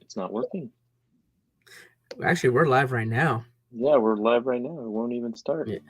It's not working. Actually, we're live right now. Yeah, we're live right now. It won't even start. Yeah.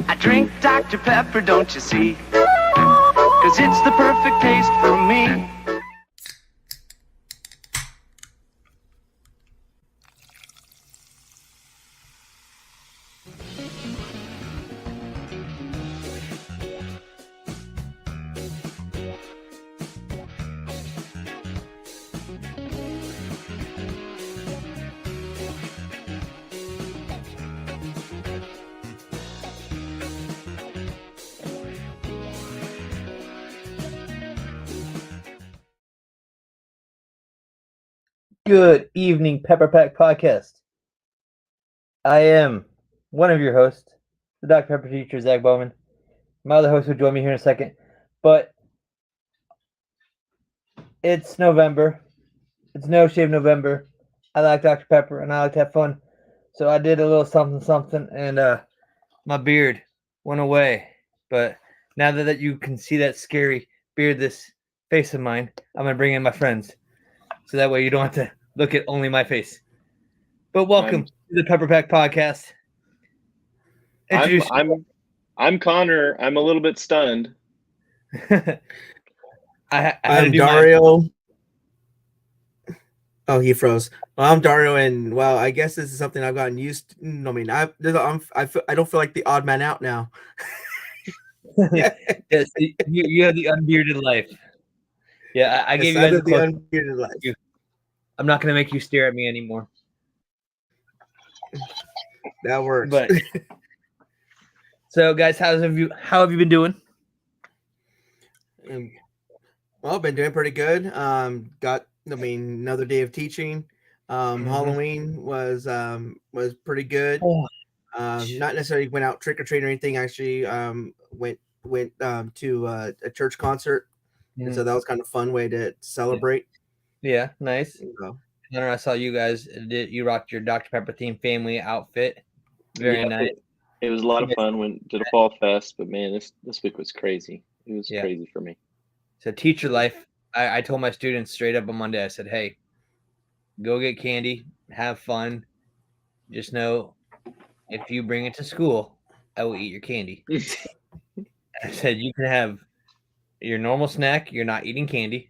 I drink Dr. Pepper, don't you see? 'Cause it's the perfect taste for me. Good evening, Pepper Pack Podcast. I am one of your hosts, the Dr. Pepper teacher, Zach Bowman. My other host will join me here in a second, but it's November. It's No Shave November. I like Dr. Pepper and I like to have fun, so I did a little something, and my beard went away. But now that you can see that scary beardless face of mine, I'm gonna bring in my friends, so that way you don't have to look at only my face. But welcome to the Pepper Pack Podcast. I'm Connor. I'm a little bit stunned. I'm Dario. Oh, he froze. Well, I'm Dario, and well, I guess this is something I've gotten used to. I mean, I don't feel like the odd man out now. Yes, you have the unbearded life. Yeah, I gave you guys the unbearded life. I'm not gonna make you stare at me anymore. That works. But so, guys, how have you been doing? Well, been doing pretty good. Another day of teaching. Halloween was pretty good. Not necessarily went out trick or treat or anything. Actually, went to a church concert, and so that was kind of a fun way to celebrate. Yeah, nice. I saw you guys. You rocked your Dr. Pepper themed family outfit. Very nice. It was a lot of fun. Went to the Fall Fest, but man, this week was crazy. It was crazy for me. So teacher life. I told my students straight up on Monday. I said, "Hey, go get candy, have fun. Just know, if you bring it to school, I will eat your candy." I said, "You can have your normal snack. You're not eating candy.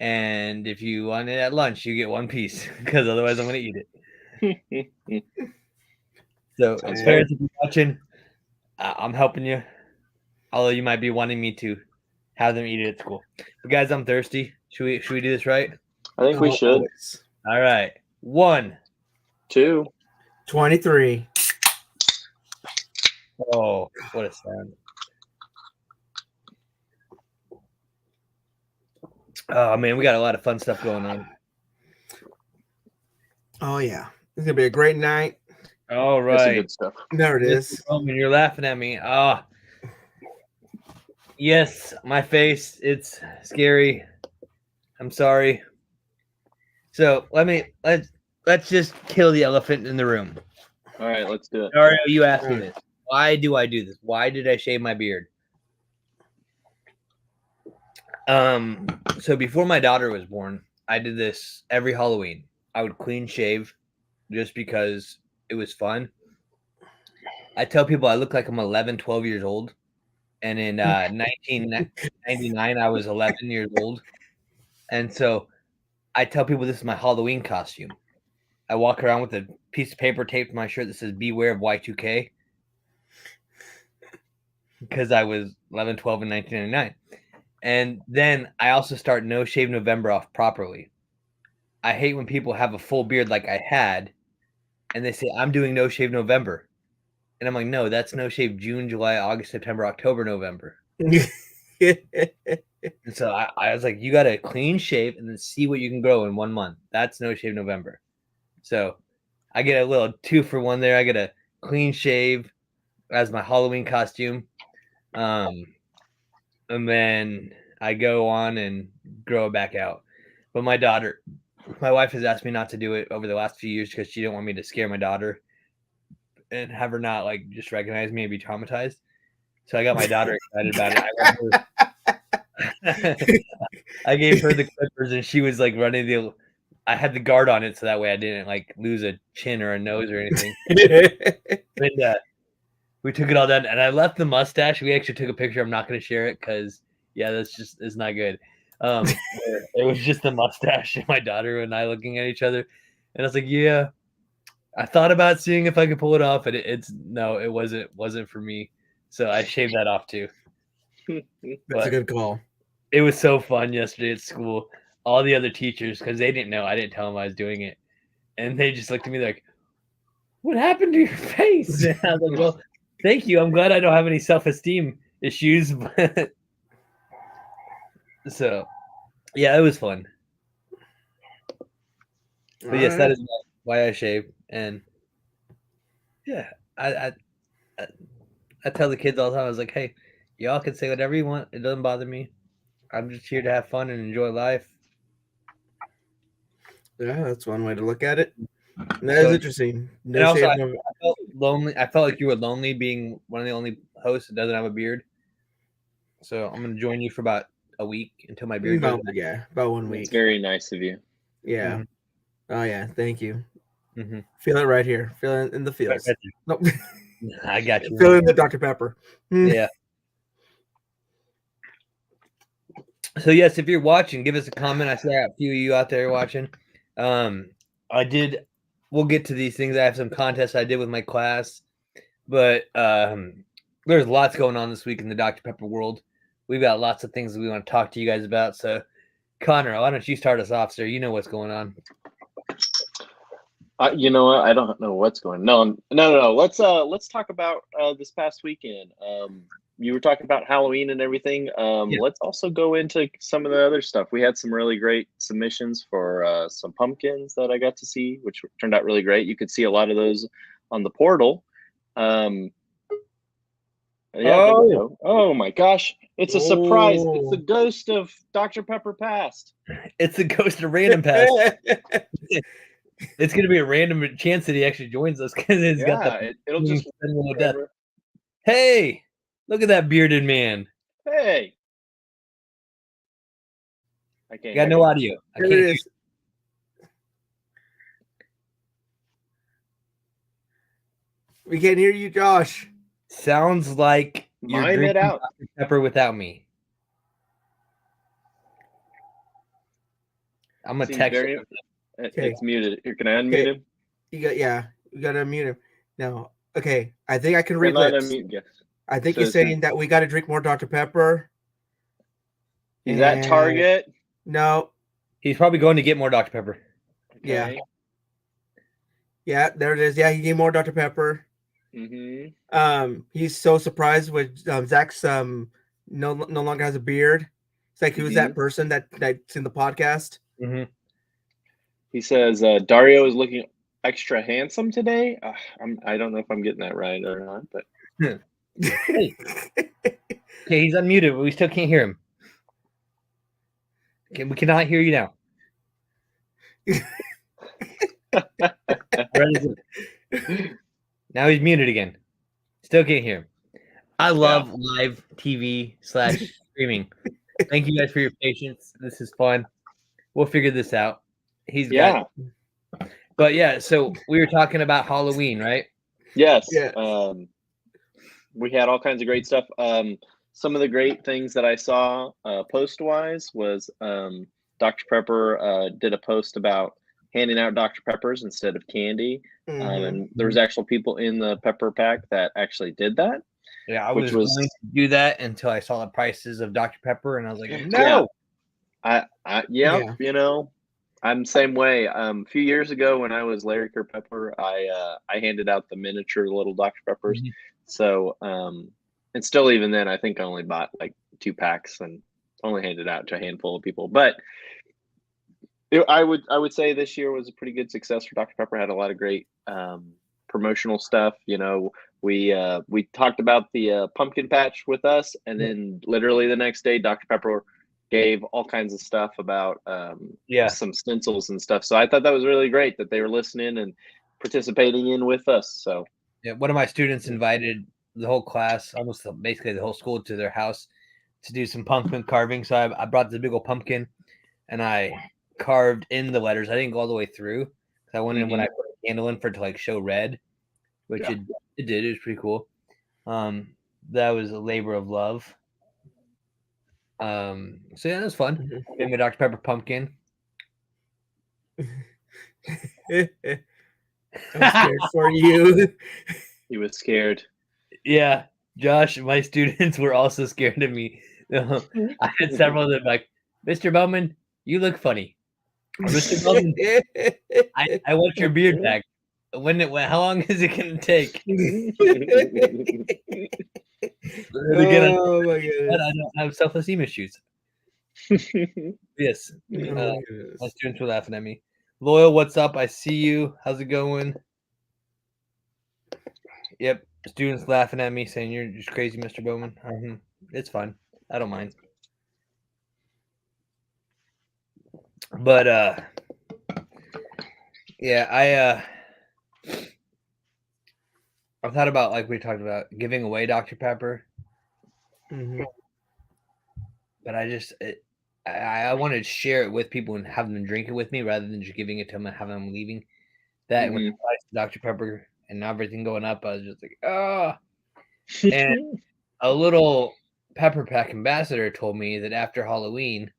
And if you want it at lunch, you get one piece, because otherwise I'm going to eat it." So, as parents, if you're watching, I'm helping you. Although you might be wanting me to have them eat it at school. But guys, I'm thirsty. Should we do this right? I think we should. All right. 1, 2, 23. Oh, what a sound. Oh, man, we got a lot of fun stuff going on. Oh, yeah. It's going to be a great night. All right. Good stuff. There it is. Roman, you're laughing at me. Yes, my face. It's scary. I'm sorry. So let's just kill the elephant in the room. All right, let's do it. Dario, you asked me this. Why do I do this? Why did I shave my beard? So before my daughter was born, I did this every Halloween. I would clean shave, just because it was fun. I tell people I look like I'm 11, 12 years old. And in 1999, I was 11 years old. And so I tell people this is my Halloween costume. I walk around with a piece of paper taped to my shirt that says beware of Y2K. Because I was 11, 12 in 1999. And then I also start No Shave November off properly. I hate when people have a full beard like I had, and they say, I'm doing No Shave November. And I'm like, no, that's No Shave June, July, August, September, October, November. And so I was like, you got to clean shave and then see what you can grow in 1 month. That's No Shave November. So I get a little 2-for-1 there. I get a clean shave as my Halloween costume. And then I go on and grow it back out. But my wife has asked me not to do it over the last few years because she didn't want me to scare my daughter and have her not like just recognize me and be traumatized. So I got my daughter excited about it. I gave her the clippers and she was like running I had the guard on it so that way I didn't like lose a chin or a nose or anything. And we took it all down and I left the mustache. We actually took a picture. I'm not going to share it because it's not good. It was just the mustache and my daughter and I looking at each other. And I was like, yeah, I thought about seeing if I could pull it off, and it wasn't for me. So I shaved that off too. That's a good call. It was so fun yesterday at school. All the other teachers, because they didn't know, I didn't tell them I was doing it, and they just looked at me like, "What happened to your face?" And I was like, "Well, thank you. I'm glad I don't have any self-esteem issues." So, yeah, it was fun. But yes, that is why I shave. And yeah, I tell the kids all the time, I was like, hey, y'all can say whatever you want. It doesn't bother me. I'm just here to have fun and enjoy life. Yeah, that's one way to look at it. That is interesting. And also, I felt lonely. I felt like you were lonely being one of the only hosts that doesn't have a beard. So I'm going to join you for about a week until my beard goes. Yeah, about 1 week. It's very nice of you. Yeah. Mm-hmm. Oh, yeah. Thank you. Mm-hmm. Feel it right here. Feel it in the feels. Nope. I got you. Feel it in the Dr. Pepper. Yeah. So, yes, if you're watching, give us a comment. I see a few of you out there watching. We'll get to these things. I have some contests I did with my class. But there's lots going on this week in the Dr. Pepper world. We've got lots of things that we want to talk to you guys about. So, Connor, why don't you start us off, sir? You know what's going on. You know what? I don't know what's going on. No. Let's talk about this past weekend. You were talking about Halloween and everything. Yeah. Let's also go into some of the other stuff. We had some really great submissions for some pumpkins that I got to see, which turned out really great. You could see a lot of those on the portal. Yeah, oh my gosh. It's a surprise. It's the ghost of Dr. Pepper Past. It's the ghost of Random Past. It's going to be a random chance that he actually joins us because it's got it'll just death. Hey, look at that bearded man. Hey. I got no audio. I can't hear you. We can't hear you, Josh. Sounds like you're drinking Dr. Pepper without me. I'm gonna text you. It's muted. Here, can I unmute him? You gotta unmute him. No. Okay. I think I can read lips. I think he's saying that we gotta drink more Dr. Pepper. Is that Target? No. He's probably going to get more Dr. Pepper. Okay. Yeah. Yeah, there it is. Yeah, he gave more Dr. Pepper. Mm-hmm. He's so surprised with Zach's no longer has a beard. It's like who's that person that's in the podcast? Mm-hmm. He says Dario is looking extra handsome today. I don't know if I'm getting that right or not, but hey, he's unmuted, but we still can't hear him. Okay, we cannot hear you now. Now he's muted again. Still can't hear him. I love live TV / streaming. Thank you guys for your patience. This is fun. We'll figure this out. He's got But yeah, so we were talking about Halloween, right? Yes. Yes. We had all kinds of great stuff. Some of the great things that I saw post wise was Dr. Pepper did a post about handing out Dr. Peppers instead of candy. And there was actual people in the pepper pack that actually did that. Yeah, I Which was was- going to do that until I saw the prices of Dr. Pepper, and I was like, no. Yeah. You know, I'm the same way. A few years ago when I was Larry Kerr Pepper, I handed out the miniature little Dr. Peppers. Mhm. So and still even then I think I only bought like 2 packs and only handed out to a handful of people. But I would say this year was a pretty good success for Dr. Pepper. Had a lot of great promotional stuff. You know, we talked about the pumpkin patch with us, and then literally the next day Dr. Pepper gave all kinds of stuff about some stencils and stuff. So I thought that was really great that they were listening and participating in with us. So yeah, one of my students invited the whole class, almost basically the whole school, to their house to do some pumpkin carving. So I brought the big old pumpkin and I carved in the letters. I didn't go all the way through because I wanted when I put a candle in for it to like show red, which it did. It was pretty cool. That was a labor of love. So yeah, that was fun. Made my Dr. Pepper pumpkin. I'm scared for you. he was scared. Yeah, Josh, my students were also scared of me. I had several of them like, Mr. Bowman, you look funny. Or, Mr. Bowman, I want your beard back. How long is it going to take? Again, Oh my I goodness. don't have self-esteem issues. Yes, Oh my my goodness. students were laughing at me. Loyal, what's up? I see you. How's it going? Yep, students laughing at me saying you're just crazy, Mr. Bowman. It's fine. I don't mind. But yeah, I've thought about, like we talked about, giving away Dr. Pepper. But I wanted to share it with people and have them drink it with me rather than just giving it to them and having them leaving. That when the price of Dr. Pepper and everything going up, I was just like, oh. And a little Pepper Pack ambassador told me that after Halloween,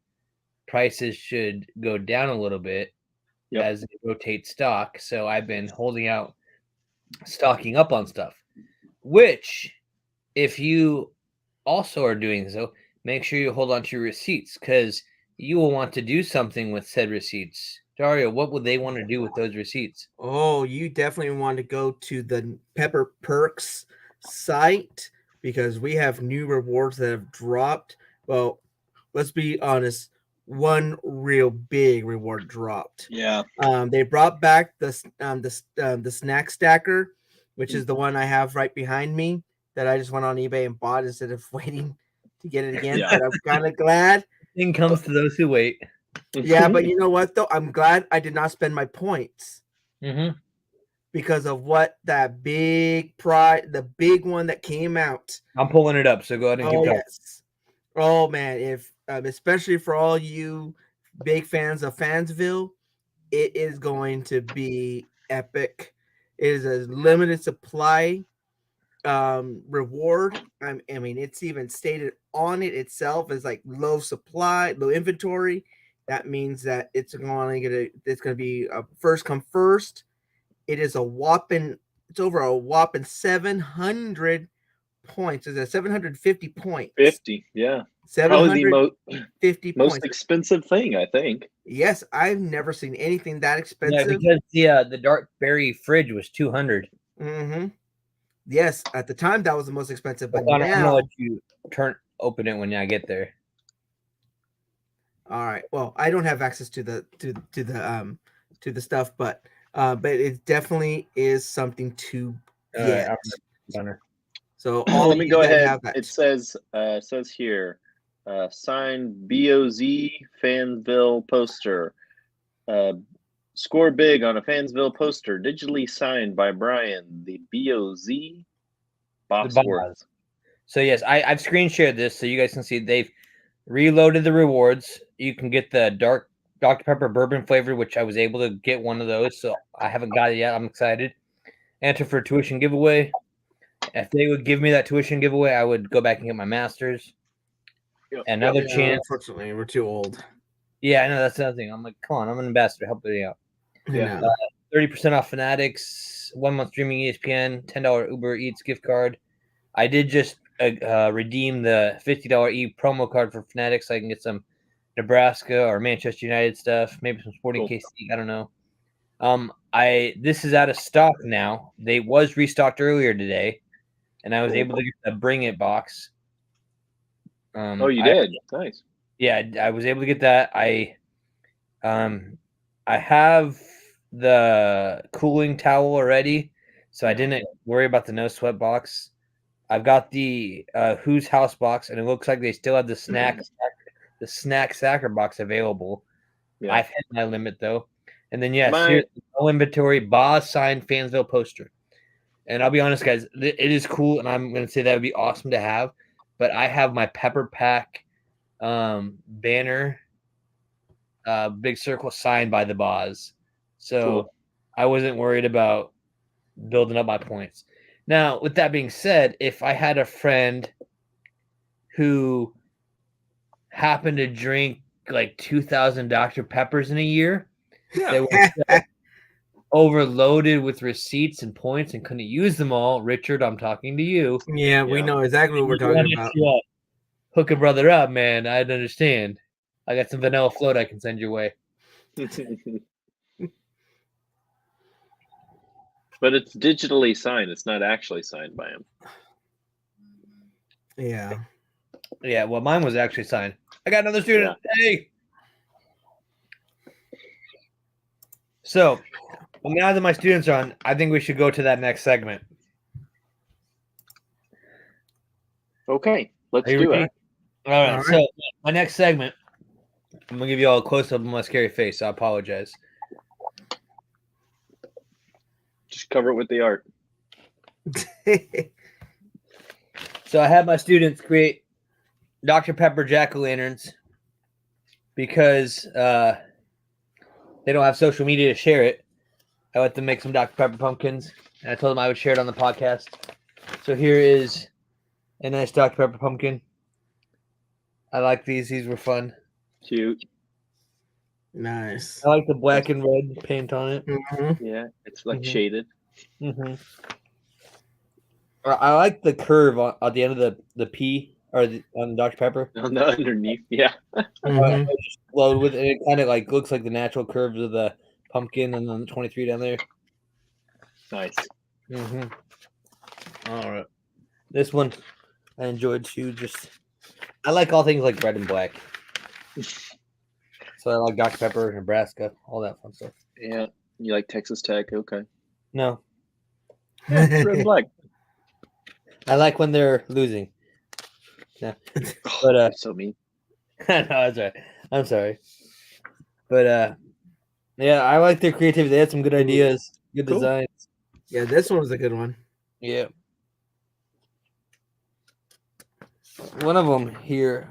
prices should go down a little bit as they rotate stock. So I've been holding out, stocking up on stuff, which if you also are doing so, make sure you hold on to your receipts because you will want to do something with said receipts. Dario, what would they want to do with those receipts? Oh, you definitely want to go to the Pepper Perks site because we have new rewards that have dropped. Well, let's be honest, one real big reward dropped. Yeah. They brought back the snack stacker, which is the one I have right behind me that I just went on eBay and bought instead of waiting to get it again. But I'm kind of glad. Thing comes to those who wait. Yeah, but you know what though? I'm glad I did not spend my points because of what that the big one that came out. I'm pulling it up, so go ahead and keep going. Yes. Oh man, if especially for all you big fans of Fansville, it is going to be epic. It is a limited supply reward. I mean, it's even stated on it itself as like low supply, low inventory. That means that it's going to be a first come first. It is it's over a whopping 700 points. Is it 750 points? 50, yeah. 750 most points. expensive thing, I think. Yes, I've never seen anything that expensive. Yeah, because the dark berry fridge was 200. Yes, at the time that was the most expensive, but I'm gonna now let you open it when I get there. all right. Well, I don't have access to the stuff, but it definitely is something to get. So let me go ahead. It says here, signed BOZ Fansville poster. Score big on a Fansville poster, digitally signed by Brian, the BOZ Bosworth. So yes, I've screen shared this so you guys can see they've reloaded the rewards. You can get the dark Dr. Pepper bourbon flavor, which I was able to get one of those, so I haven't got it yet. I'm excited. Enter for tuition giveaway. If they would give me that tuition giveaway, I would go back and get my master's. Yep. Another Yeah, chance. unfortunately, we're too old. Yeah, I know that's another thing. I'm like, come on, I'm an ambassador. Help me out. Yeah. 30% off Fanatics, 1 month streaming ESPN, $10 Uber Eats gift card. I did just redeem the $50 promo card for Fanatics so I can get some Nebraska or Manchester United stuff, maybe some Sporting Cool. KC. I don't know. This is out of stock now. They was restocked earlier today, and I was able to get the Bring It box. Oh, you did? Nice. Yeah, I was able to get that. I have the cooling towel already, so I didn't worry about the no sweat box. I've got the Who's House box, and it looks like they still have the snack sacker box available. Yeah. I've hit my limit though. And then here's the no inventory Boz signed Fansville poster. And I'll be honest, guys, it is cool, and I'm going to say that would be awesome to have. But I have my Pepper Pack banner, big circle signed by the Boz, so Cool. I wasn't worried about building up my points. Now, with that being said, if I had a friend who happened to drink like 2,000 Dr. Peppers in a year, they were overloaded with receipts and points and couldn't use them all. Richard, I'm talking to you. Yeah, we know exactly what we're talking about. Hook a brother up, man. I'd understand. I got some vanilla float I can send your way. But it's digitally signed. It's not actually signed by him. Yeah. Yeah, well, mine was actually signed. I got another student. Hey. So, now that my students are on, I think we should go to that next segment. Okay, let's do it. All right. So, my next segment, I'm going to give you all a close-up of my scary face. So I apologize. Just cover it with the art. So I had my students create Dr. Pepper jack-o'-lanterns because they don't have social media to share it. I let them make some Dr. Pepper pumpkins, and I told them I would share it on the podcast. So here is a nice Dr. Pepper pumpkin. I like these. These were fun. Cute. Nice. I like the black and red paint on it. Mm-hmm. Yeah, it's like shaded. Mm-hmm. I like the curve at the end of the P or on Dr. Pepper. On the underneath, yeah. Mm-hmm. Just load with it. It kind of like looks like the natural curves of the pumpkin and then the 23 down there. Nice. Mm-hmm. All right. This one I enjoyed too. I like all things like red and black. So I like Dr. Pepper, Nebraska, all that fun stuff. Yeah, you like Texas Tech? Okay. No, Red and black. I like when they're losing. Yeah, but so mean. no, that's right. I'm sorry, but yeah, I like their creativity. They had some good ideas, good designs. Yeah, this one was a good one. Yeah. One of them here.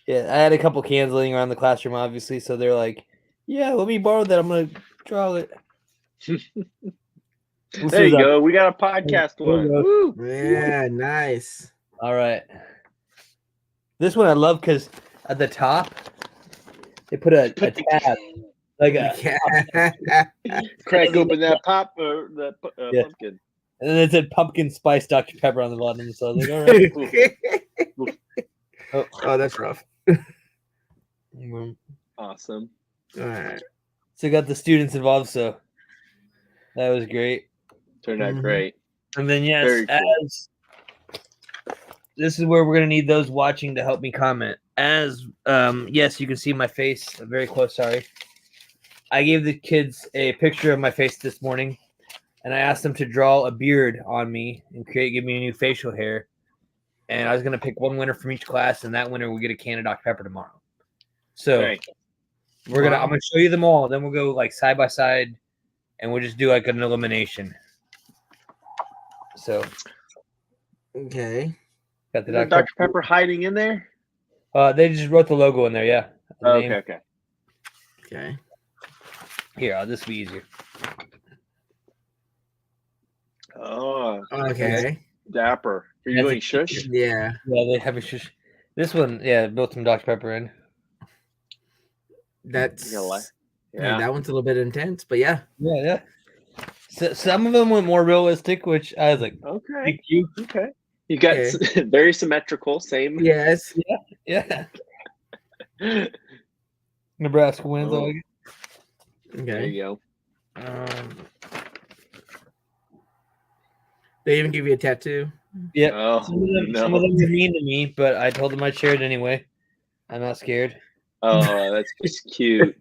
Yeah, I had a couple cans laying around the classroom, obviously, so they're like, yeah, let me borrow that. I'm going to draw it. There you go. We got a podcast one. Woo. Yeah, nice. All right. This one I love because at the top, they put a tab. Like Crack open that pop or that pumpkin. And then it said pumpkin spice Dr. Pepper on the bottom. So I was like, all right. Oh, that's rough. Awesome. All right. So got the students involved, so that was great. Turned out great. And then yes, Very cool. This is where we're gonna need those watching to help me comment. As yes, you can see my face very close. Sorry, I gave the kids a picture of my face this morning, and I asked them to draw a beard on me and give me a new facial hair. And I was gonna pick one winner from each class, and that winner will get a can of Dr. Pepper tomorrow. So I'm gonna show you them all. Then we'll go like side by side, and we'll just do like an elimination. So okay. Got the Dr. Pepper hiding in there? They just wrote the logo in there, yeah. Okay. Okay. Here, this will be easier. Oh, Okay. dapper. Are you That's going a- shush? Yeah. Yeah, they have a shush. This one, yeah, built some Dr. Pepper in. That's You gotta lie. yeah. That one's a little bit intense, but yeah. Yeah. So, some of them went more realistic, which I was like, Okay. thank you. Okay. You got very symmetrical. Same. Yes. Yeah. Nebraska wins. Oh. Okay. There Okay. you go. They even give you a tattoo. Yeah. Oh, Some of them were mean to me, but I told them I'd share it anyway. I'm not scared. Oh, that's just cute.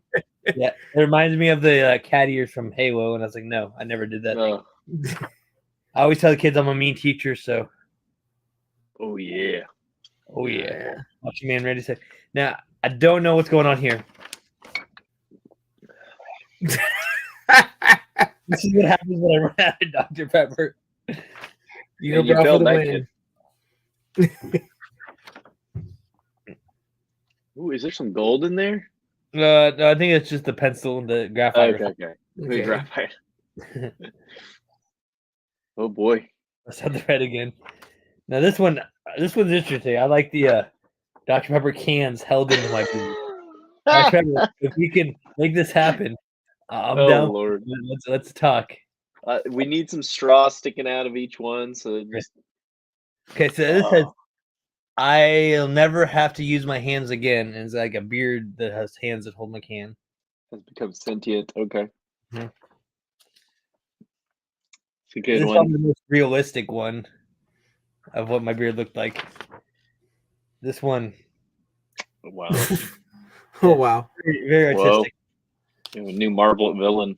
Yeah, it reminds me of the cat ears from Halo, and I was like, no, I never did that. Oh, I always tell the kids I'm a mean teacher, so oh yeah. oh yeah. Watch your man ready to say. Now I don't know what's going on here. This is what happens when I run out of Dr. Pepper. Yeah, you failed that kid. Ooh, is there some gold in there? No, I think it's just the pencil and the graphite. Okay. The Okay. graphite. Oh boy. Let's have the red again. Now this one's interesting. I like the Dr. Pepper cans held into my food. Dr. Pepper, if we can make this happen, I'm Oh down. Lord. Let's talk. We need some straw sticking out of each one, so just Okay, so this says I'll never have to use my hands again. And it's like a beard that has hands that hold my can. has become sentient. Okay. Mhm. It's a This good is one. probably the most realistic one of what my beard looked like. This one, Wow. Oh wow. very, very Whoa. artistic. A new Marvel villain.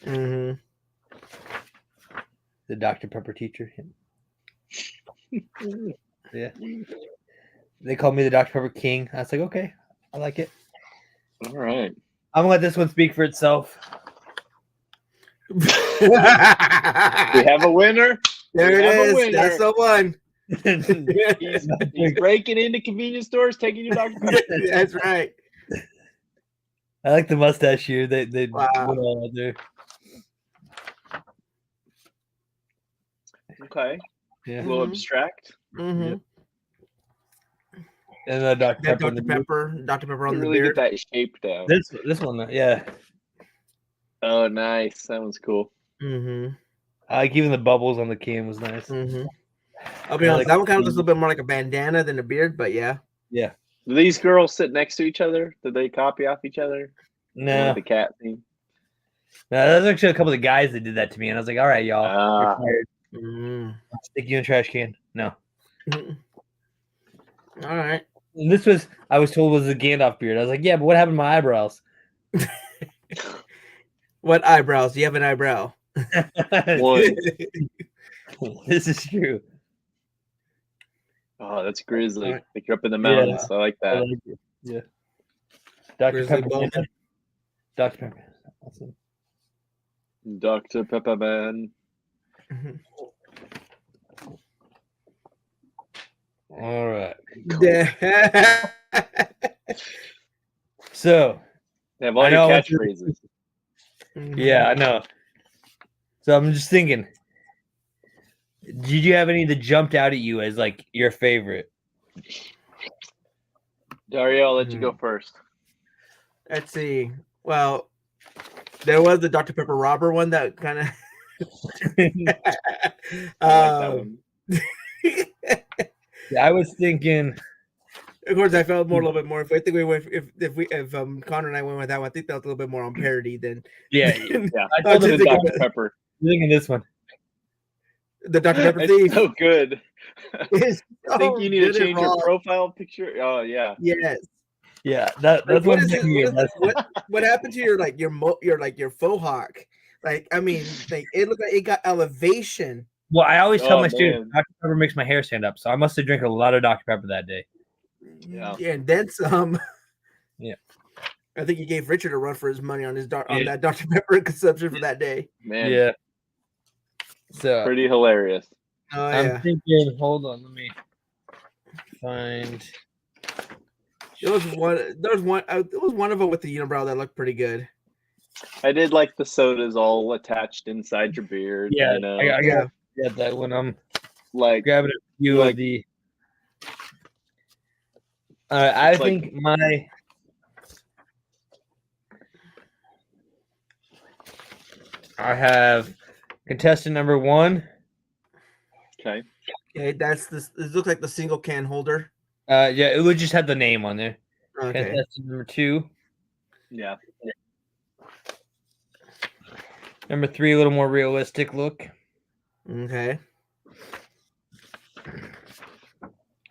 Mm-hmm. The Dr. Pepper teacher. Yeah. They called me the Dr. Pepper King. I was like, okay, I like it. All right. I'm gonna let this one speak for itself. We have a winner. There We it have a is. winner. That's the one. He's breaking into convenience stores, taking you Dr. Pepper. That's right. I like the mustache here. They Wow. went all out there. Okay. Yeah. A little Mhm. abstract. Mm-hmm. And Dr. That Pepper. Dr. Pepper on You the really beard. get that shape down. This one, yeah. Oh, nice. That one's cool. Mm-hmm. I like even the bubbles on the can was nice. Mm-hmm. I'll be I honest, like that one kind of the- looks a little bit more like a bandana than a beard, but yeah. Yeah. Do these girls sit next to each other? Did they copy off each other? No, The cat thing. no, there's actually a couple of guys that did that to me, and I was like, all right, y'all. Ah. You're fired. Mm. Stick you in a trash can. No. Mhm. All right. And this was, I was told, was a Gandalf beard. I was like, yeah, but what happened to my eyebrows? What eyebrows? Do you have an eyebrow? One. This is true. Oh, that's grizzly. Alright. Like you're up in the mountains. I like I that. like it. Yeah. Dr. Grizzly Pepper. Bowman. Dr. Pepper. Awesome. Dr. Pepperman. Mhm. All right. Yeah. So, They have all I your know what catchphrases. yeah, I know. So I'm just thinking, did you have any that jumped out at you as like your favorite? Dario, I'll let you go first. Let's see. Well, there was the Dr. Pepper robber one that kind of. I like that one. Yeah, I was thinking, Of course, I felt more a little bit more. If I think we went, if Connor and I went with that one, I think that was a little bit more on parody than. yeah, Yeah. I told just him The think Dr. Pepper. I'm thinking this one. The Dr. Pepper It's thief. so good. Is I think so you need to good and change your raw. profile picture. Oh, yeah. Yes. Yeah, that's Like, one what, is it, thing. what happened to your your faux hawk? Like, I mean, like it looked like it got elevation. Well, I always tell Oh, my students, man. Dr. Pepper makes my hair stand up, so I must have drank a lot of Dr. Pepper that day. Yeah. And then some. Yeah. I think you gave Richard a run for his money on his on Yeah. that Dr. Pepper consumption for that day. Man, Yeah. So pretty hilarious. Oh I'm yeah. thinking, hold on, let me find There was one. There was one of them with the unibrow that looked pretty good. I did like the sodas all attached inside your beard. Yeah, you know, I Yeah. got that when I'm like grabbing a few like- of the. I It's like- think my. I have contestant number 1. okay. Okay, that's this. This looks like the single can holder. Yeah, it would just have the name on there. Okay. Contestant number 2. Yeah. Number 3, a little more realistic look. Okay.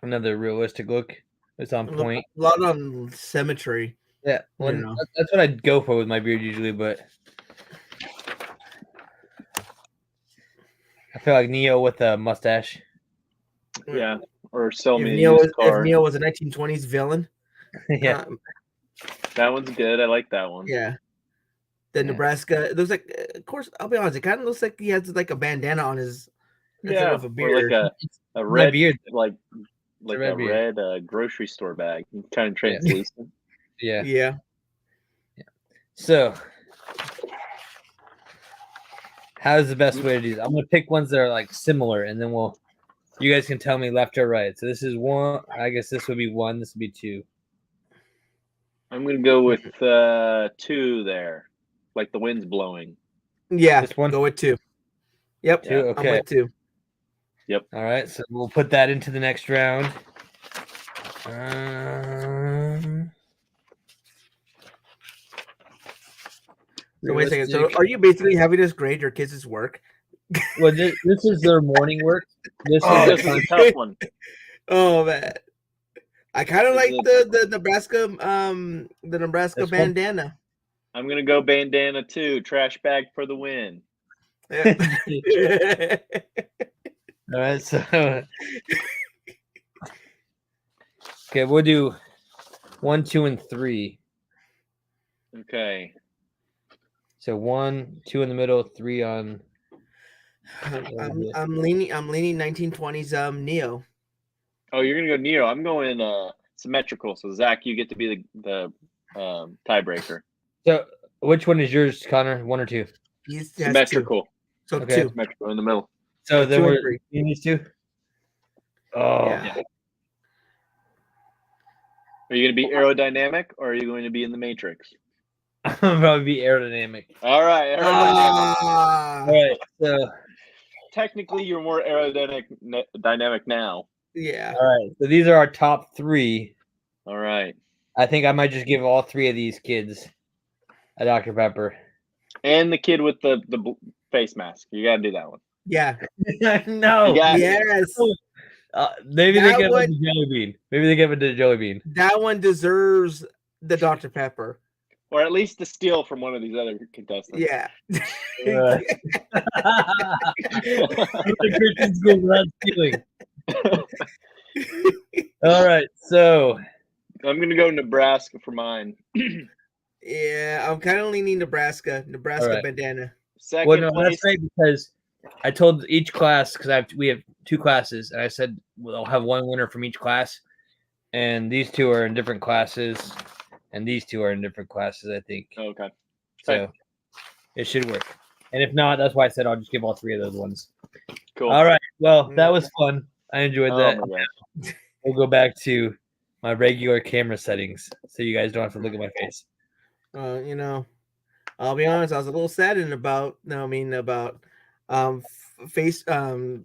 Another realistic look. It's on point. A lot on symmetry. Yeah, well, know. that's what I'd go for with my beard usually, but I feel like Neo with a mustache. Yeah. Or sell If me a Neo, used was, car. if Neo was a 1920s villain. Yeah, That one's good. I like that one. Yeah. The Nebraska. It looks like, of course, I'll be honest. It kind of looks like he has like a bandana on his. instead Yeah. of a Or beard. like a my red beard. like red a beard. red grocery store bag. Kind of translucent. Yeah. Yeah. So, how's the best way to do this? I'm gonna pick ones that are like similar, and then you guys can tell me left or right. So this is 1. I guess this would be 1. This would be 2. I'm gonna go with 2 there. Like the wind's blowing. Yeah. This one? Go with 2. Yep. 2. I'm Okay. with 2. All right. So we'll put that into the next round. So wait a second. So realistic. are you basically having us grade your kids' work? Well, this is their morning work. This Oh, This is is a tough one. Oh man. I kind of Is like it- the Nebraska This one? bandana. I'm gonna go bandana 2. Trash bag for the win. Yeah. all right. So okay, we'll do 1, 2, and 3. Okay. So 1, 2 in the middle, 3 on. I'm leaning 1920s Neo. Oh, you're gonna go Neo. I'm going symmetrical. So Zach, you get to be the tiebreaker. So which one is yours, Connor? 1 or 2? He's has 2. Symmetrical. So Okay. 2. Symmetrical in the middle. So then 2 and we're 3. in these 2. Oh, Yeah. Are you gonna be aerodynamic or are you going to be in the matrix? I'm gonna probably be aerodynamic. All right. Aerodynamic. Ah, All right. So Technically, you're more dynamic now. yeah. all right. So these are our top 3. All right. I think I might just give all 3 of these kids a Dr. Pepper. And the kid with the face mask. You got to do that one. Yeah. No. Yeah. Yes. Maybe they That give it one- to Jelly Bean. Maybe they give it to Jelly Bean. That one deserves the Dr. Pepper. Or at least the steal from one of these other contestants. Yeah. The Christian school without stealing. All right. So I'm going to go Nebraska for mine. Yeah, I'm kind of leaning Nebraska. Nebraska Alright. bandana. Second well, no, place. that's right because I told each class because we have 2 classes, and I said I'll have 1 winner from each class, and these 2 are in different classes, and these 2 are in different classes. I think Okay. so. It should work, and if not, that's why I said I'll just give all 3 of those ones. Cool. All right. Well, that was fun. I enjoyed Oh, that. my gosh. We'll go back to my regular camera settings, so you guys don't have to look at my face. You know, I'll be honest. I was a little saddened about. Face the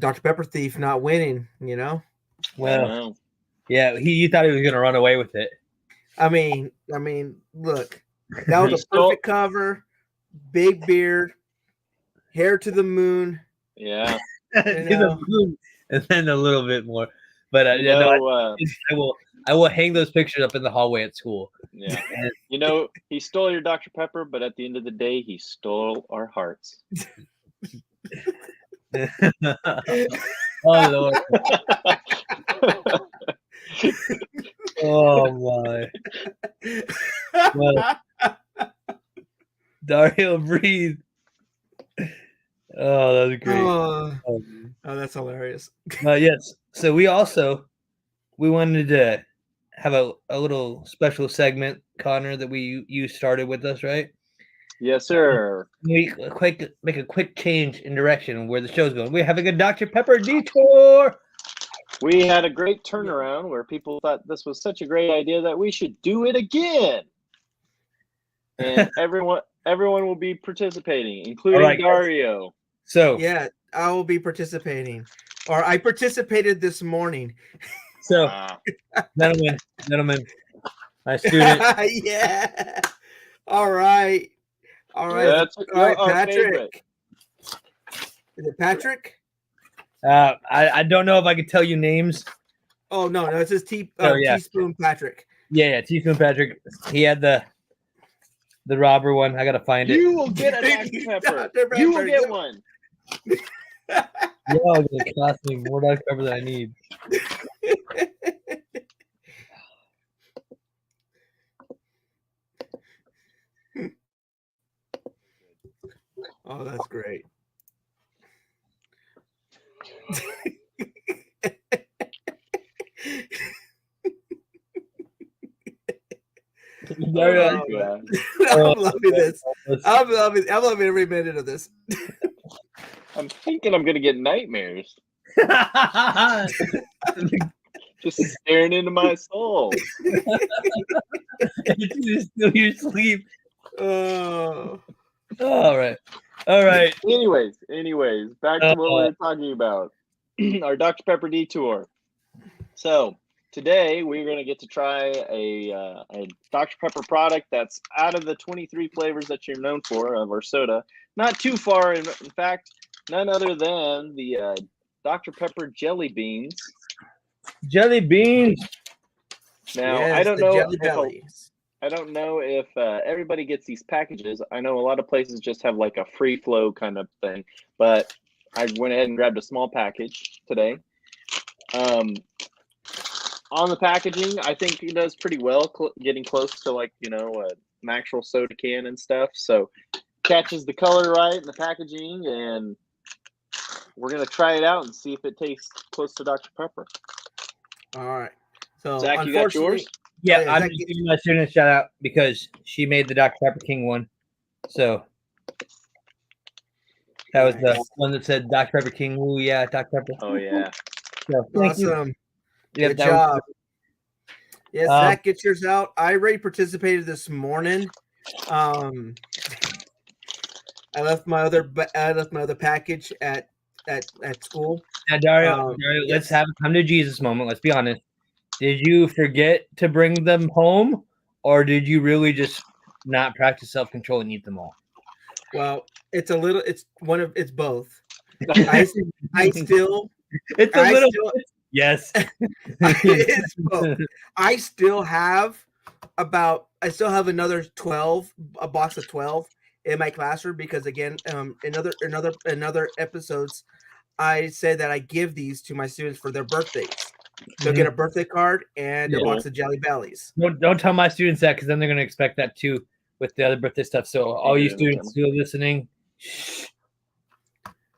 Dr. Pepper thief not winning. You know. Well, Wow. yeah, you thought he was gonna run away with it. I mean, look, that was He a stole- perfect cover. Big beard, hair to the moon. Yeah. To the moon, and then a little bit more. But You yeah, no, know, I will hang those pictures up in the hallway at school. yeah. You know, he stole your Dr. Pepper, but at the end of the day, he stole our hearts. Oh Lord! Oh my! Well, Dario, breathe. Oh, that was great. Oh, that's hilarious. Yes. So we also we wanted to have a little special segment, Connor, that you started with us, right? Yes, sir. We make a quick change in direction where the show's going. We're having a Dr. Pepper detour. We had a great turnaround where people thought this was such a great idea that we should do it again. And everyone will be participating, including All right, Dario. So Yeah, I will be participating. Or I participated this morning. so Ah, gentlemen, my student. Yeah. All right. that's All right, our Patrick. favorite. Is it Patrick? I don't know if I could tell you names. Oh no, it says yeah. Teaspoon Patrick. Yeah, Teaspoon Patrick. He had the robber one. I gotta find it. You will get a Dr. Pepper. You will get one. Y'all gonna cost me more Dr. Pepper than I need. Oh, that's great. Oh, yeah. I'm loving this. I'm loving every minute of this. I'm thinking I'm gonna get nightmares. Just staring into my soul. It's still your sleep. Oh. All right. Anyways, back to what we were talking about. Our Dr. Pepper detour. So today we're going to get to try a Dr. Pepper product that's out of the 23 flavors that you're known for of our soda. Not too far, in fact, none other than the Dr. Pepper jelly beans. Jelly beans. Now, Yes, I don't the know. Jelly Bellies. I don't know if everybody gets these packages. I know a lot of places just have like a free flow kind of thing, but I went ahead and grabbed a small package today. On the packaging, I think it does pretty well, getting close to like, an actual soda can and stuff. So catches the color right in the packaging, and we're going to try it out and see if it tastes close to Dr. Pepper. All right. So Zach, you got yours? Yeah, yeah, I'm Zach, just giving my student a shout out because she made the Dr. Pepper King one. So that was the one that said Dr. Pepper King. Ooh, yeah, Dr. Pepper. Oh, yeah. So, thank you. awesome. Yeah, Good that was- job. Yes, Zach, get yours out. I already participated this morning. I left my other package at school. Now, Dario, Yes. let's have a come to Jesus moment. Let's be honest. Did you forget to bring them home, or did you really just not practice self-control and eat them all? Well, it's both. I still It's a I little. still- Yes. it's both. I still have another 12, a box of 12 in my classroom because again, in other episodes, I said that I give these to my students for their birthdays. They'll get a birthday card and a box of Jelly Bellies. Don't tell my students that because then they're going to expect that too with the other birthday stuff. So all you students who are listening, shh.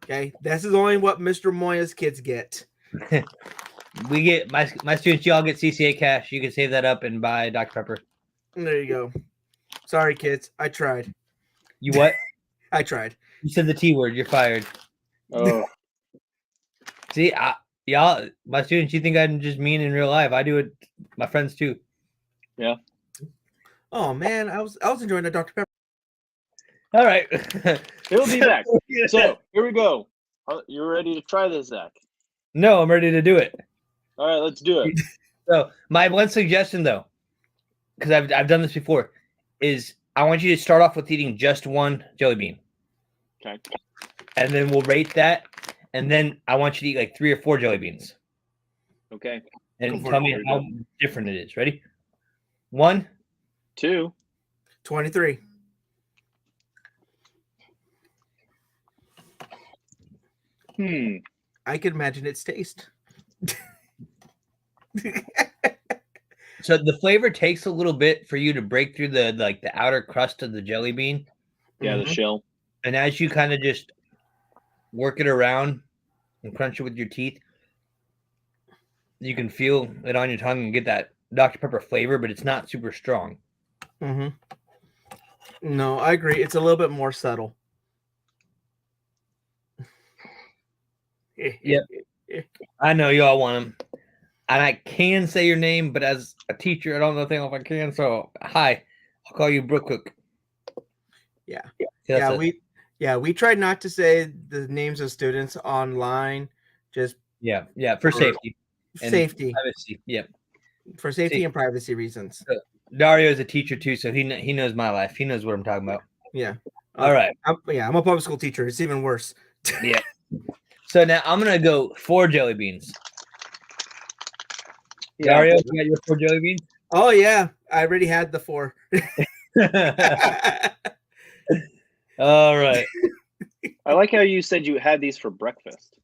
Okay, this is only what Mr. Moya's kids get. We get my students. Y'all get CCA cash. You can save that up and buy Dr. Pepper. There you go. Sorry, kids. I tried. You what? I tried. You said the T word. You're fired. Oh, See, y'all, my students. You think I'm just mean in real life? I do it. My friends too. yeah. Oh man, I was enjoying the Dr. Pepper. All right. He'll be back. So here we go. You ready to try this, Zach? No, I'm ready to do it. All right, let's do it. So my one suggestion, though, because I've done this before, is I want you to start off with eating just one jelly bean. Okay. And then we'll rate that. And then I want you to eat like 3 or 4 jelly beans. Okay. And Go for tell it. me how different it is. Ready? 1, 2. 23. I can imagine its taste. So the flavor takes a little bit for you to break through the outer crust of the jelly bean. Yeah, the shell. And as you kind of just work it around and crunch it with your teeth, you can feel it on your tongue and get that Dr. Pepper flavor, but it's not super strong. Mm-hmm. No, I agree. It's a little bit more subtle. Yep. I know y'all want them. And I can say your name, but as a teacher, I don't know if I can. So, hi, I'll call you Brooke Cook. Yeah. Yeah, we tried not to say the names of students online, just for safety. And safety. Privacy. Yep. For safety and privacy reasons. Dario is a teacher too, so he knows my life. He knows what I'm talking about. Yeah. All right. I'm a public school teacher. It's even worse. Yeah. So now I'm gonna go 4 jelly beans. Yeah. Dario, you got your 4 jelly beans? Oh yeah, I already had the 4. All right. I like how you said you had these for breakfast.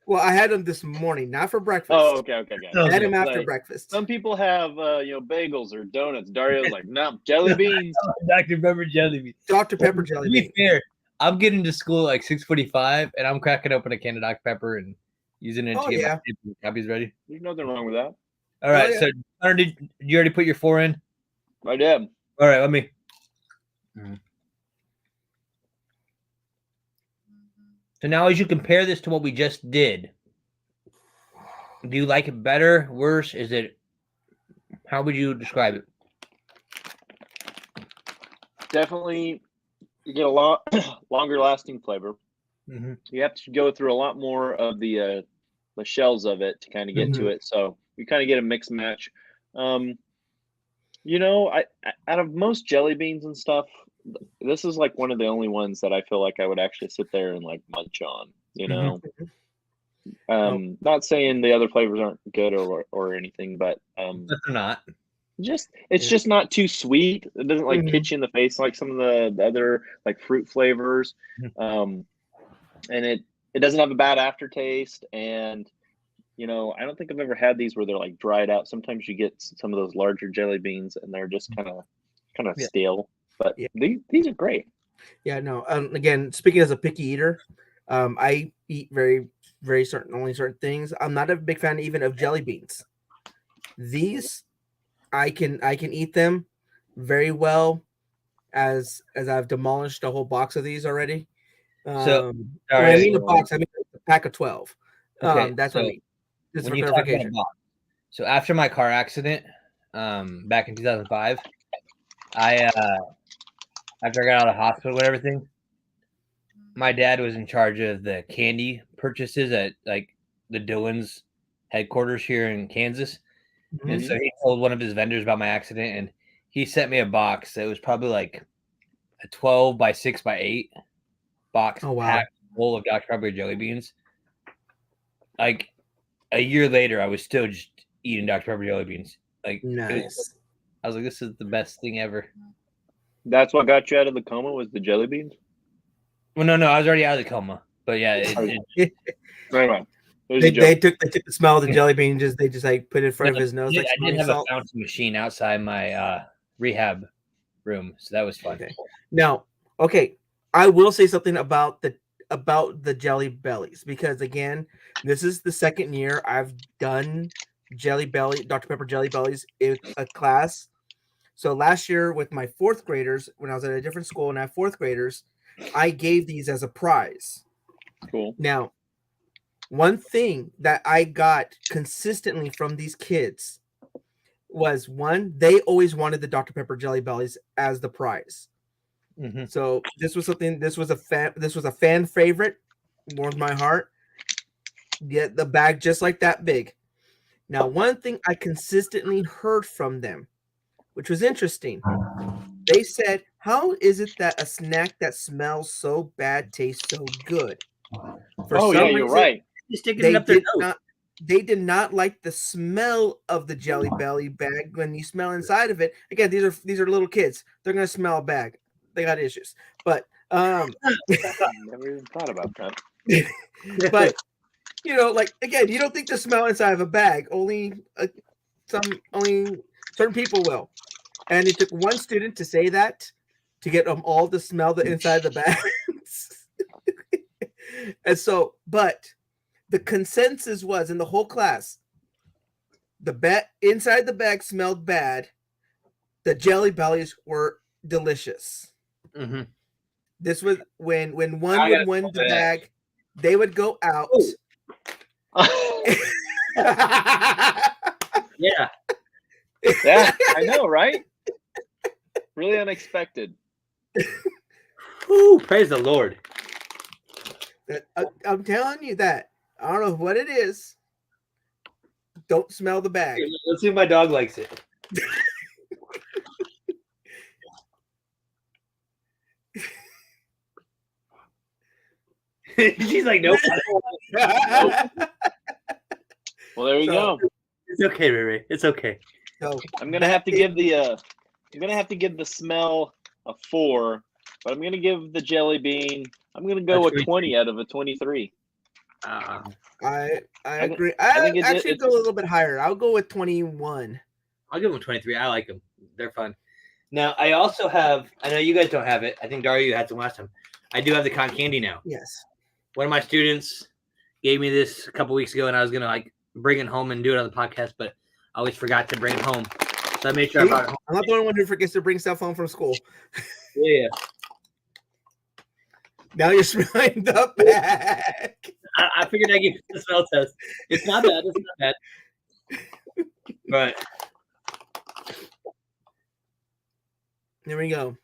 Well, I had them this morning, not for breakfast. Oh, okay. I had them after Like, breakfast. Some people have, bagels or donuts. Dario's like, no, jelly beans. Dr. Pepper jelly beans. Dr. Pepper jelly To be beans. fair, I'm getting to school like 6:45, and I'm cracking open a can of Dr. Pepper and using it to get my copies ready. There's nothing wrong with that. All right. yeah. So, Hunter, did you already put your 4 in? I did. All right. Let me. So now, as you compare this to what we just did, do you like it better, worse? How would you describe it? Definitely, you get a lot longer lasting flavor. Mm-hmm. You have to go through a lot more of the shells of it to kind of get to it. So you kind of get a mix match. I out of most jelly beans and stuff, this is like one of the only ones that I feel like I would actually sit there and like munch on. Not saying the other flavors aren't good or anything, but But they're not. It's just not too sweet. It doesn't like hit you in the face like some of the other like fruit flavors. And it doesn't have a bad aftertaste. And I don't think I've ever had these where they're like dried out. Sometimes you get some of those larger jelly beans and they're just kind of stale. But these are great. Yeah, no. Again, speaking as a picky eater, I eat very, very only certain things. I'm not a big fan even of jelly beans. These, I can eat them very well, as I've demolished a whole box of these already. So, I mean a box. I mean a pack of 12. Okay, that's what I mean. Just when for you talk about a box. So after my car accident, back in 2005, after I got out of the hospital and everything, my dad was in charge of the candy purchases at like the Dillon's headquarters here in Kansas. Mm-hmm. And so he told one of his vendors about my accident, and he sent me a box that was probably like a 12 by 6 by 8 box packed full of Dr. Pepper jelly beans. Like a year later, I was still just eating Dr. Pepper jelly beans. Like, nice. I was like, this is the best thing ever. That's what got you out of the coma, was the jelly beans? Well, no, I was already out of the coma. But yeah, right on. They took the smell of the jelly bean, they just like put it in front of his nose. I did have a fountain machine outside my rehab room, so that was fun. Okay. Now, I will say something about the Jelly Bellies, because again, this is the second year I've done Dr. Pepper Jelly Bellies in a class. So last year with my 4th graders, when I was at a different school and I had 4th graders, I gave these as a prize. Cool. Now, one thing that I got consistently from these kids was, one, they always wanted the Dr. Pepper Jelly Bellies as the prize. Mm-hmm. So this was a fan favorite, warmed my heart. Get the bag just like that big. Now, one thing I consistently heard from them, which was interesting, they said, how is it that a snack that smells so bad tastes so good? For some reason, you're right. They did not like the smell of the Jelly Belly bag when you smell inside of it. Again, these are little kids. They're gonna smell a bag. They got issues. But never even thought about that. But like, again, you don't think the smell inside of a bag. Only certain people will. And it took one student to say that to get them all to smell the inside of the bags. And so, but the consensus was in the whole class, inside the bag smelled bad. The Jelly Bellies were delicious. Mm-hmm. This was when one I would gotta win smell the that. bag, they would go out. Yeah. Yeah, I know, right? Really unexpected. Woo, praise the Lord. I'm telling you that. I don't know what it is. Don't smell the bag. Let's see if my dog likes it. She's like, nope. I don't want it. Well, there you go. It's okay, Ray. It's okay. So I'm gonna have to give the smell a 4, but I'm gonna give the jelly bean. I'm gonna go That's with 20 out of a 23. I I agree. I I think actually it's- go a little bit higher. I'll go with 21. I'll give them 23. I like them. They're fun. Now, I also have, I know you guys don't have it. I think Dario had some last time. I do have the cotton candy now. Yes. One of my students gave me this a couple weeks ago, and I was going to like bring it home and do it on the podcast, but I always forgot to bring it home. So I made sure I brought it home. I'm not the only one who forgets to bring stuff home from school. Yeah. Now you're smelling the bag. I figured I'd give you the smell test. It's not bad. It's not bad. But There we go.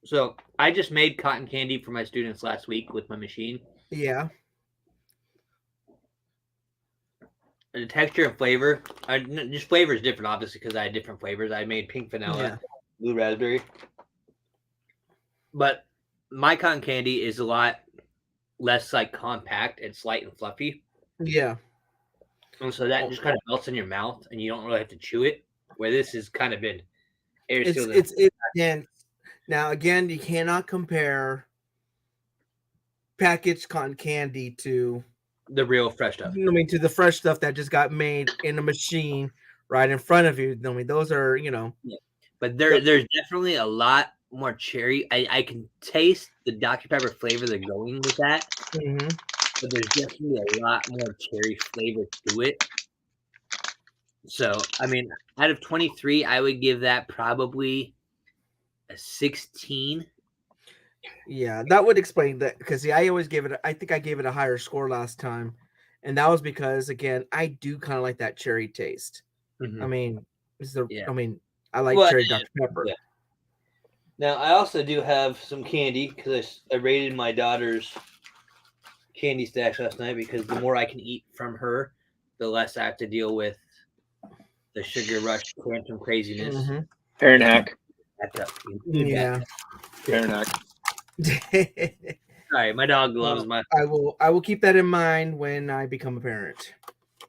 so I just made cotton candy for my students last week with my machine. Yeah. The texture and flavor, just flavor is different, obviously, because I had different flavors. I made pink vanilla, Yeah. blue raspberry. But my cotton candy is a lot less like compact. It's light and fluffy. Yeah. And so that just kind of melts in your mouth and you don't really have to chew it. Where this has kind of been air sealed. It's dense. Now again, you cannot compare packaged cotton candy to the real fresh stuff. to the fresh stuff that just got made in a machine right in front of you. I mean, those are, But there's definitely a lot more cherry. I can taste the Dr. Pepper flavor they're going with that. mhm. But there's definitely a lot more cherry flavor to it. So, I mean, out of 23, I would give that probably a 16. Yeah, that would explain that because I always give it. I think I gave it a higher score last time, and that was because again, I do kind of like that cherry taste. I mean, Yeah. I like Well, cherry Dr. Pepper. yeah. Now, I also do have some candy because I raided my daughter's candy stash last night because the more I can eat from her, the less I have to deal with the sugar rush, quantum craziness. Mhm. Parent hack. That's up. Yeah. Parent hack. All right, my dog loves my. I will keep that in mind when I become a parent.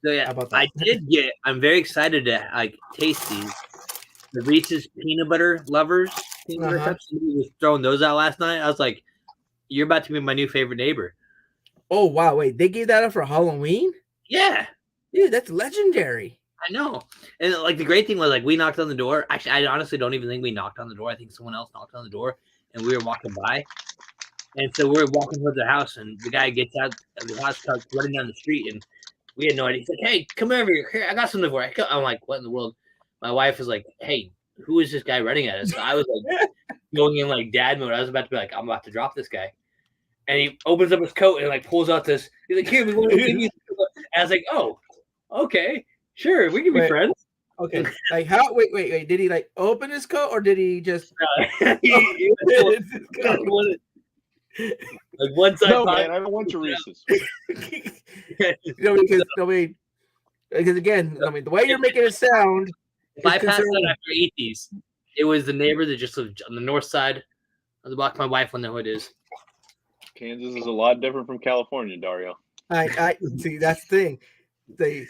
So yeah, How about that? I did get. I'm very excited to like taste these. The Reese's peanut butter lovers. Peanut butter Uh-huh. cups. Somebody was throwing those out last night. I was like, "You're about to be my new favorite neighbor." Oh wow! Wait, they gave that up for Halloween? Yeah, Dude, that's legendary. I know. And like the great thing was like we knocked on the door. Actually, I honestly don't even think we knocked on the door. I think someone else knocked on the door, and we were walking by. And so we're walking towards the house, and the guy gets out of the house, starts running down the street, and we had no idea. He's like, "Hey, come over here. Here, I got something for you." I'm like, "What in the world?" My wife was like, "Hey, who is this guy running at us?" So I was like going in like dad mode. I was about to be like, "I'm about to drop this guy," and he opens up his coat and like pulls out this. He's like, "Here, we want to give you." And I was like, "Oh, okay, sure, we can be Wait. friends." Okay, like how? Wait. Did he like open his coat or did he just? He was like one side. No, pocket. man, I don't want your Reese's. Because again, the way you're making it sound. If I is passed concerning. out after I eat these, it was the neighbor that just lived on the north side of the block. My wife will know who it is. Kansas is a lot different from California, Dario. I see. That's the thing.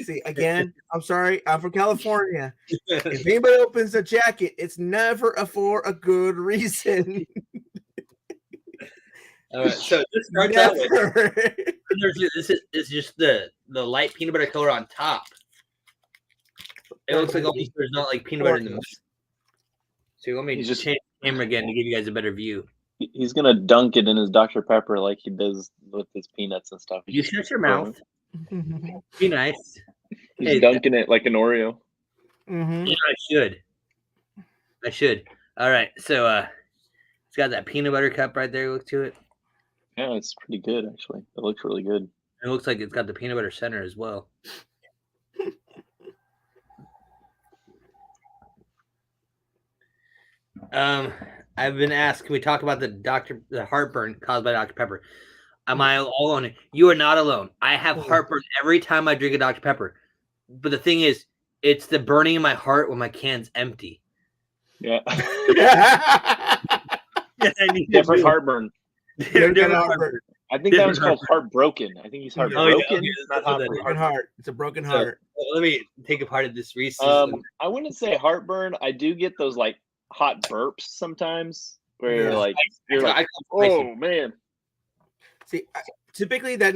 See again. I'm sorry. I'm from California. If anybody opens a jacket, it's never for a good reason. All right, so this starts out with Never. this is just the light peanut butter color on top. It looks like almost there's not like peanut butter in the middle. So let me He's just just- change the camera again to give you guys a better view. He's gonna dunk it in his Dr. Pepper like he does with his peanuts and stuff. You shut your mouth. Be nice. He's Hey, dunking it like an Oreo. Mm-hmm. Yeah, I should. All right. So it's got that peanut butter cup right there. Look to it. Yeah, it's pretty good actually. It looks really good. It looks like it's got the peanut butter center as well. I've been asked, can we talk about the heartburn caused by Dr. Pepper? Am I all alone? You are not alone. I have heartburn every time I drink a Dr. Pepper. But the thing is, it's the burning in my heart when my can's empty. Yeah. Different heartburn. Different heartburn. I think that was called heartbroken. I think he's heartbroken. Broken heart. It's a broken heart. Let me take a part of this Reese's. I wouldn't say heartburn. I do get those like hot burps sometimes where you're like, oh man. See, typically that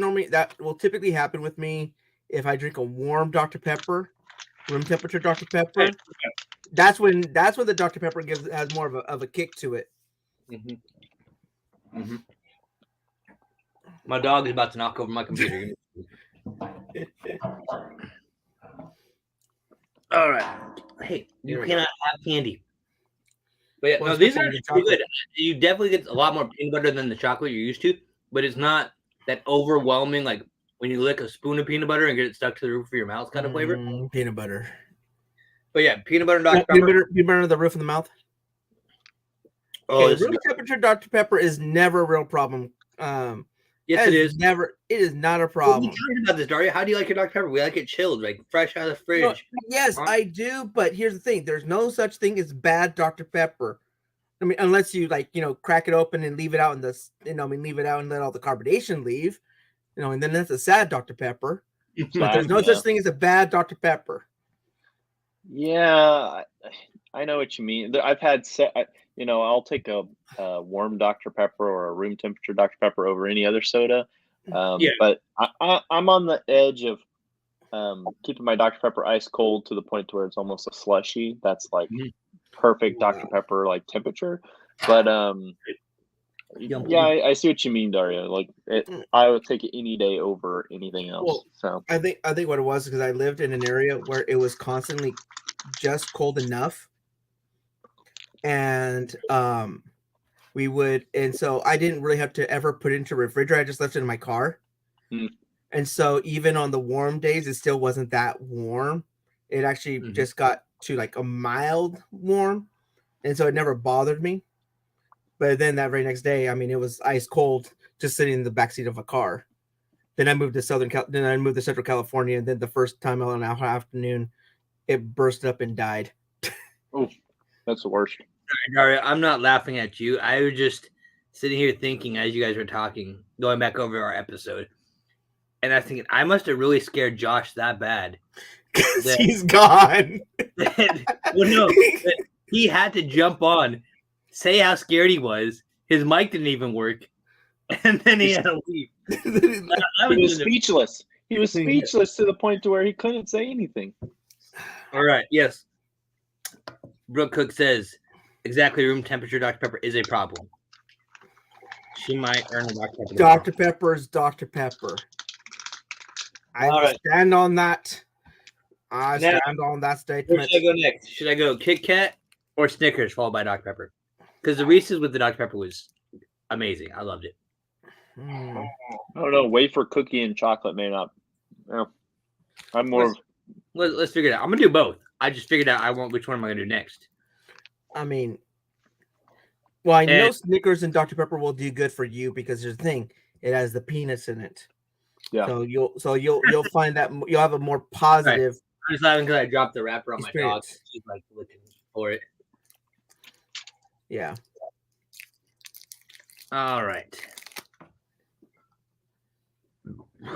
will typically happen with me if I drink a warm Dr. Pepper, room temperature Dr. Pepper. That's when the Dr. Pepper has more of a kick to it. Mm-hmm. Mm-hmm. My dog is about to knock over my computer. All right. Hey, you cannot have candy. But yeah, no, these are pretty good. You definitely get a lot more peanut butter than the chocolate you're used to, but it's not that overwhelming, like when you lick a spoon of peanut butter and get it stuck to the roof of your mouth kind of flavor. Peanut butter. But yeah, peanut butter and Dr. Pepper. Peanut butter on the roof of the mouth. Room temperature Dr. Pepper is never a real problem. Yes, it is. It is not a problem. We talked about this, Daria. How do you like your Dr. Pepper? We like it chilled, like fresh out of the fridge. No, yes, I do. But here's the thing: there's no such thing as bad Dr. Pepper. I mean, unless you crack it open and leave it out in the, leave it out and let all the carbonation leave, and then that's a sad Dr. Pepper. But there's no such thing as a bad Dr. Pepper. Yeah, I know what you mean. I've had I'll take a warm Dr. Pepper or a room temperature Dr. Pepper over any other soda. But I'm on the edge of keeping my Dr. Pepper ice cold to the point to where it's almost a slushy. That's like perfect Dr. Pepper like temperature. But I see what you mean, Daria. Like I would take it any day over anything else. Well, so I think what it was because I lived in an area where it was constantly just cold enough. And so I didn't really have to ever put it into a refrigerator. I just left it in my car. And so even on the warm days, it still wasn't that warm. It actually just got to like a mild warm. And so it never bothered me. But then that very next day, I mean, it was ice cold just sitting in the backseat of a car. Then I moved to Central California. And then the first time on an afternoon, it burst up and died. Oh, that's the worst. Daria, I'm not laughing at you. I was just sitting here thinking as you guys were talking, going back over our episode. And I think I must have really scared Josh that bad. He's gone. He had to jump on, say how scared he was. His mic didn't even work. And then he had to leave. He was speechless. He was speechless to the point to where he couldn't say anything. All right. Yes. Brooke Cook says, exactly room temperature Dr. Pepper is a problem. She might earn a Dr. Pepper. Dr. Pepper is Dr. Pepper. I stand on that. I stand on that statement. Where should I go next? Should I go Kit Kat or Snickers followed by Dr. Pepper? Because the Reese's with the Dr. Pepper was amazing. I loved it. I don't know. Wafer, cookie, and chocolate may not. I'm more. Let's figure it out. I'm gonna do both. I just figured out which one am I gonna do next. I mean, well, I know Snickers and Dr. Pepper will do good for you because there's the thing, it has the peanuts in it. Yeah. So you'll find that you'll have a more positive. Right. I'm just laughing because I dropped the wrapper on experience. My dog. She's like looking for it. Yeah. All right.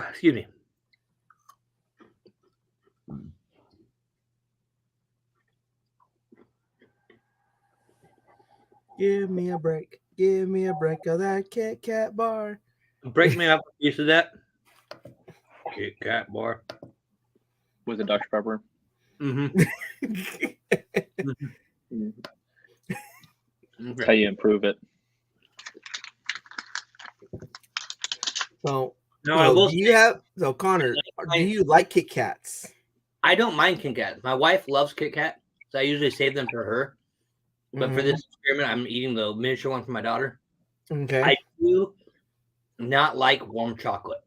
Excuse me. Give me a break. Give me a break of that Kit Kat bar. Break me up a piece of that Kit Kat bar. With a Dr. Pepper. That's how you improve it. So, Connor, do you like Kit Kats? I don't mind Kit Kat. My wife loves Kit Kat, so I usually save them for her. But for this experiment, I'm eating the miniature one for my daughter. Okay. I do not like warm chocolate.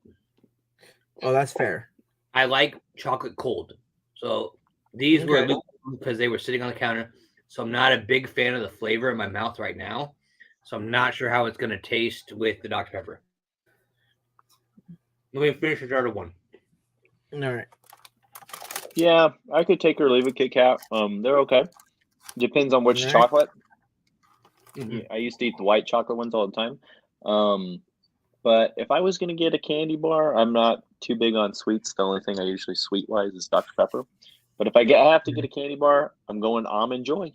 Oh, that's fair. I like chocolate cold. So these were lukewarm because they were sitting on the counter. So I'm not a big fan of the flavor in my mouth right now. So I'm not sure how it's going to taste with the Dr. Pepper. Let me finish the other one. All right. Yeah, I could take or leave a Kit Kat. They're okay. Depends on which Alright. chocolate. Mhm. I used to eat the white chocolate ones all the time. But if I was going to get a candy bar, I'm not too big on sweets. The only thing I usually sweet-wise is Dr. Pepper. But if I have to get a candy bar, I'm going Almond Joy.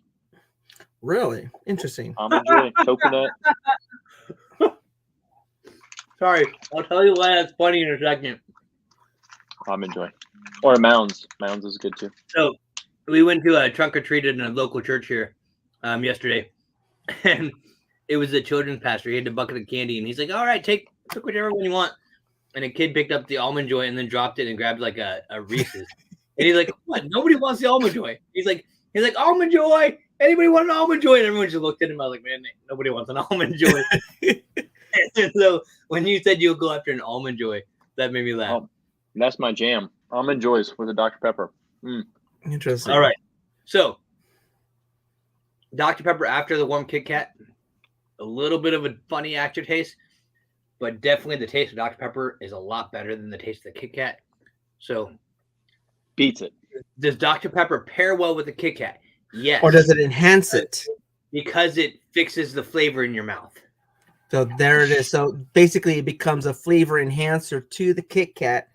Really interesting. Almond Joy, coconut. Sorry, I'll tell you why that's funny in a second. Almond Joy. Or Mounds. Mounds is good too. So we went to a trunk or treat in a local church here yesterday. And it was the children's pastor. He had a bucket of candy, and he's like, all right, take whichever one you want. And a kid picked up the Almond Joy and then dropped it and grabbed like a Reese's. And he's like, what? Nobody wants the Almond Joy. He's like, Almond Joy. Anybody want an Almond Joy? And everyone just looked at him. I was like, man, nobody wants an Almond Joy. And so when you said you'll go after an Almond Joy, that made me laugh. Oh, that's my jam. Almond Joys with a Dr. Pepper. Interesting. All right. So Dr. Pepper after the warm Kit Kat, a little bit of a funny aftertaste, but definitely the taste of Dr. Pepper is a lot better than the taste of the Kit Kat. So Beats it. does Dr. Pepper pair well with the Kit Kat? Yes. Or does it enhance it? Because it fixes the flavor in your mouth. So there it is. So basically, it becomes a flavor enhancer to the Kit Kat,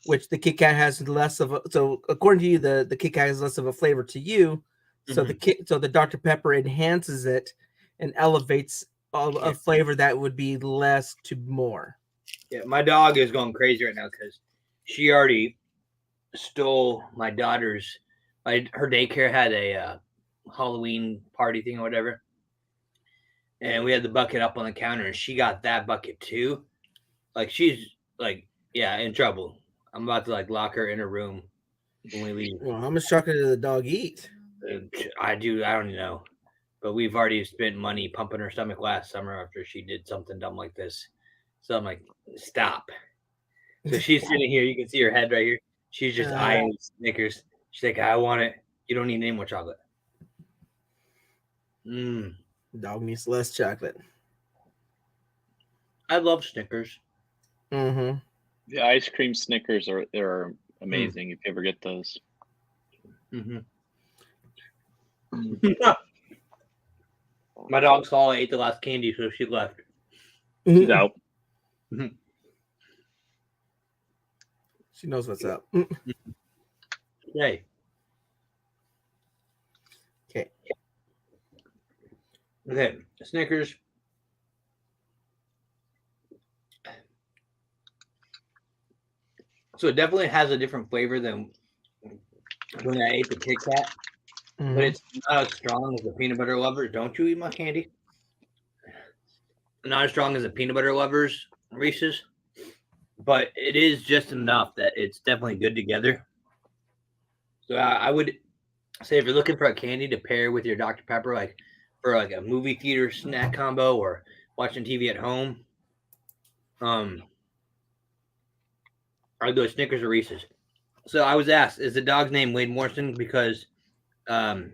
which the Kit Kat has less of a. So according to you, the Kit Kat has less of a flavor to you. So the Dr. Pepper enhances it and elevates a flavor that would be less to more. Yeah, my dog is going crazy right now because she already stole my daughter's. Her daycare had a Halloween party thing or whatever, and we had the bucket up on the counter, and she got that bucket too. Like she's like, yeah, in trouble. I'm about to like lock her in a room when we leave. Well, how much chocolate did the dog eat? I don't know, but we've already spent money pumping her stomach last summer after she did something dumb like this. So I'm like, stop. So she's sitting here. You can see her head right here. She's just eyeing Snickers. She's like, I want it. You don't need any more chocolate. Dog needs less chocolate. I love Snickers. Mm-hmm. The ice cream Snickers are amazing if you ever get those. Mm-hmm. My dog Saul ate the last candy, so she left. She's out. She knows what's up. Yay. Okay, Snickers. So it definitely has a different flavor than when I ate the Kit Kat, but it's not as strong as the peanut butter lovers. Don't you eat my candy? Not as strong as the peanut butter lovers Reese's, but it is just enough that it's definitely good together. So I would say if you're looking for a candy to pair with your Dr. Pepper, like for like a movie theater snack combo or watching TV at home, I'd go Snickers or Reese's. So I was asked, is the dog's name Wade Morrison? Because, well,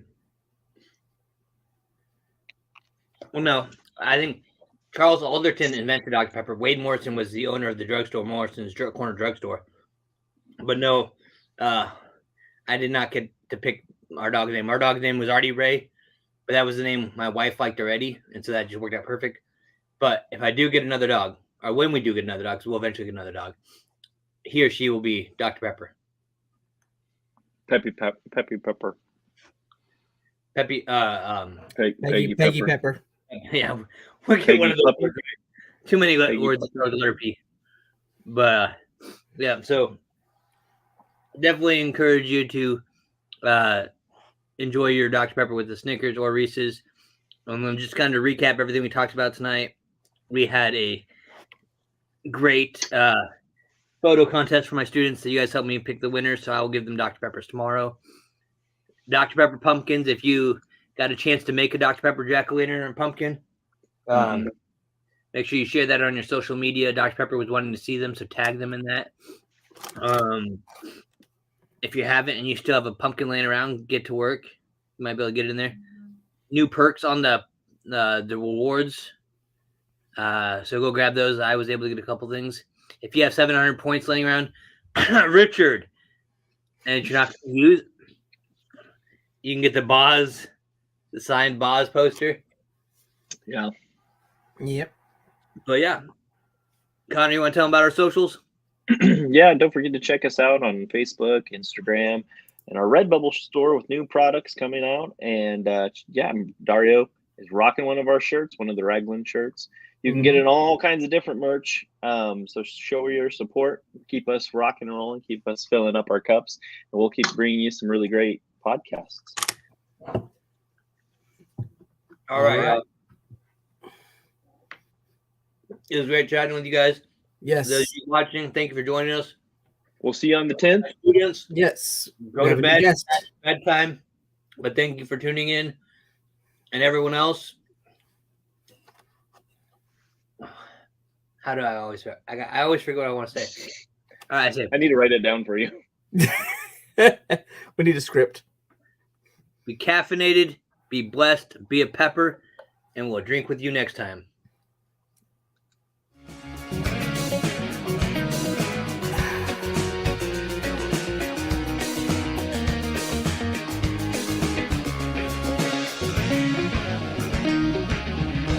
no, I think Charles Alderton invented Dr. Pepper. Wade Morrison was the owner of the drugstore, Morrison's Corner Drugstore. But no, I did not get to pick our dog's name. Our dog's name was Artie Ray, but that was the name my wife liked already, and so that just worked out perfect. But if I do get another dog, or when we do get another dog, because we'll eventually get another dog, he or she will be Dr. Pepper. Peppy Pepper. Peggy Pepper. Yeah, we'll get one of those. Pepper. Too many Peggy words to start with the letter P. But yeah, so definitely encourage you to enjoy your Dr. Pepper with the Snickers or Reese's. I'm just kind of recap everything we talked about tonight. We had a great photo contest for my students. So you guys help me pick the winners. So I will give them Dr. Peppers tomorrow. Dr. Pepper pumpkins. If you got a chance to make a Dr. Pepper jack-o'-lantern or pumpkin, make sure you share that on your social media. Dr. Pepper was wanting to see them, so tag them in that. If you haven't and you still have a pumpkin laying around, get to work. You might be able to get it in there. New perks on the rewards. So go grab those. I was able to get a couple things. If you have 700 points laying around, Richard, and you're not going to use, you can get the signed Boz poster. Yeah. Yep. But yeah, Connor, you want to tell them about our socials? Yeah, don't forget to check us out on Facebook, Instagram, and our Redbubble store with new products coming out. And Dario is rocking one of our shirts, one of the Raglan shirts. You can get it in all kinds of different merch. So show your support, keep us rocking and rolling, keep us filling up our cups, and we'll keep bringing you some really great podcasts. All right. It was great chatting with you guys. Yes. Those of you watching, thank you for joining us. We'll see you on the 10th. Students, Yes. go to bed. Bedtime. But thank you for tuning in. And everyone else. How do I always I always forget what I want to say. All right, I need to write it down for you. We need a script. Be caffeinated, be blessed, be a pepper, and we'll drink with you next time.